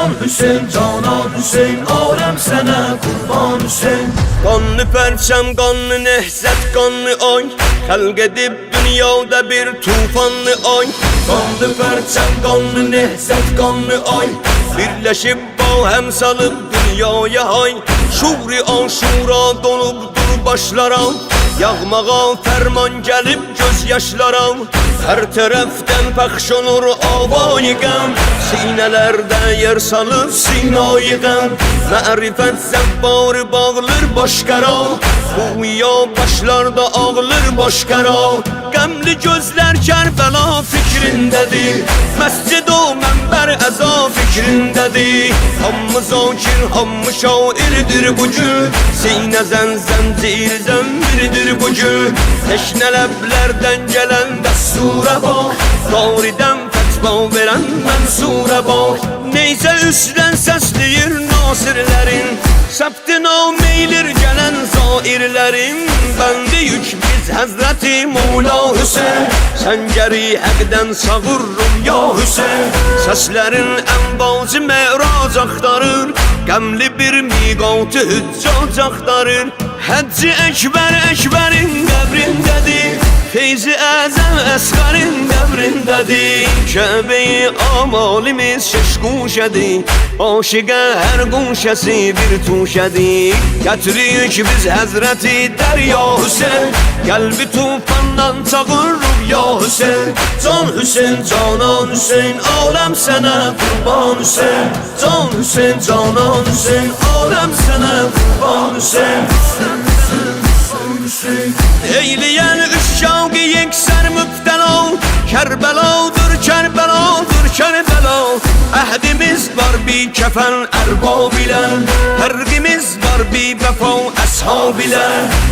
Can Hüseyin, Canan Hüseyin, alem sana kurban Hüseyin. Qanlı pərçəm, qanlı nəhzət, qanlı ay xəlq edib dünyada bir tufanlı ay. Qanlı pərçəm, qanlı nehzət, qanlı ay Birləşib həm salıb dünyaya hay. Şuri aşura dolubdur başlara, yağmağa fərman gəlib göz yaşlara. Hər tərəfdən pəxş olur avayı qəm, sinələrdə yer salıb sinayı qəm. Mərifət zəvvarı bağlır başqara, Xuya başlarda ağlır başqara. Qəmli gözlər Kərbəla fikrindədir, məscid o mənbər əza fikrindədir. Hamı zakir, hamı şairdir bu gün, sinə zəncir zəmbirdir bu gün. Teşnə ləblərdən gələn dəsturə bax, Qaridən fətva verən mənsura bax. Neysə üstdən səsləyir nasirlərin, səbtin o meylir gələn zairlərin. Bəndi yük biz Həzrəti Mevla Hüseyin, səngəri həqdən savurrum ya Hüseyin. Səslərin ənbacı mərac axtarır, qəmli bir miqatı hüccac axtarır. Həcci Əkbər Əkbərin qəbrindədir, Feyzi Əzəm Əsqərin qəbrindədir. Kəbəyi amalimiz şeş quşədir, aşiqə hər quşəsi bir tuşədir. Gətirik biz Həzrəti Dərya Hüseyin, qəlbi tufandan çağırıb ya Hüseyin. Can Hüseyin, Canan Hüseyin, alem sana kurban Hüseyin. Can Hüseyin, Canan Hüseyin, alem sana kurban Hüseyin. Eyləyən üç şavqi yeksər müftəla, Kərbeladır, Kərbeladır, Kərbəla. Əhdimiz var bir kəfən ərbab ilə, Fərqimiz var bir vəfa əshab ilə.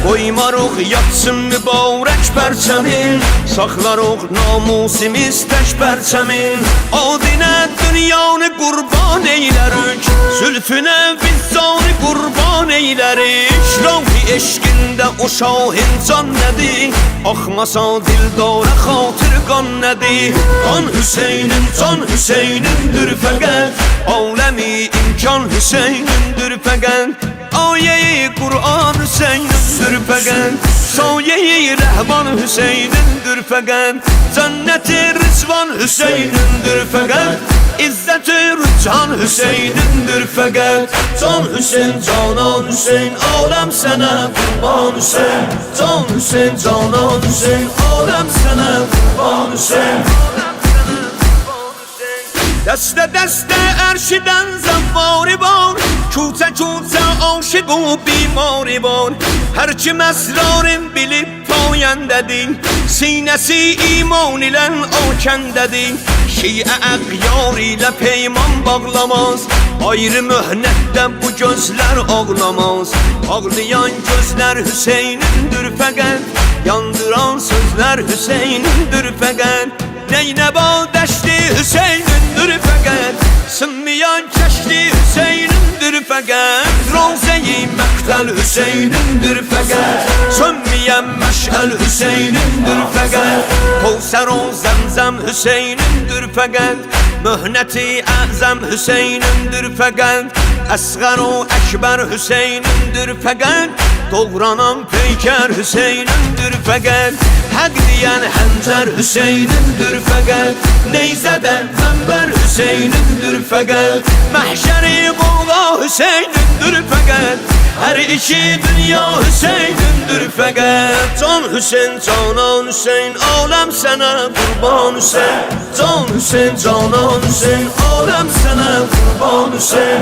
Qoymarıq yatsın mübarək pərçəmin, Saxlarıq namusimiz tək pərçəmin. Adinə dünyanı qurban eylərik, Zülfünə vizzanı qurban eylərik. Rahi eşqində o şahin can nədir, Axmasa dildara xatır qan nədir. Kan Hüseyin'in, Can Hüseyin'indir fəqət, Aləmi imkan Hüseynindir fəqət. Ayə-i Qur'an Hüseynindir fəqət, Sayə-i Rəhman Hüseynindir fəqət. Cənnət-i Rizvan Hüseynindir fəqət, İzzət-i Rücan Hüseynindir fəqət. Can Hüseyin, Canan Hüseyin, alem sana kurban Hüseyin. Can Hüseyin, Canan Hüseyin, alem sana kurban Hüseyin. Dəstə dəstə ərşidən zəvvarı var, Küçə küçə aşıq o bimari var. Hər kim əsrarın bilib payəndədir, Sinəsi iman ilə akəndədir. Şiə əqyar ilə peyman bağlamaz, Ayrı möhnətdə bu gözlər ağlamaz. Ağlayan gözlər Hüseynindir fəqət, Yandıran sözlər Hüseynindir fəqət. Neynəba dəşti Hüseynindir fəqət, Sınmayan kəşli Hüseynindir fəqət. Rozə-i məqtəl Hüseynindir fəqət, Sönməyən məşəl Hüseynindir fəqət. Kevser o Zemzem Hüseynindir fəqət, Möhnəti Əzəm Hüseynindir fəqət. Əsğər o Əkbər Hüseynindir fəqət, Doğranan Peykər Hüseynindir fəqət. Həq deyən Həncər Hüseynindir fəqət, Neyzədən Mənbər Hüseynindir fəqət. Məhşəri Qola Hüseynindir fəqət, Hər iki dünya Hüseynindir fəqət. Can Hüseyin, Canan Hüseyin, aləm sənə qurban Hüseyin. Can Hüseyin, Canan Hüseyin, alem sana kurban Hüseyin.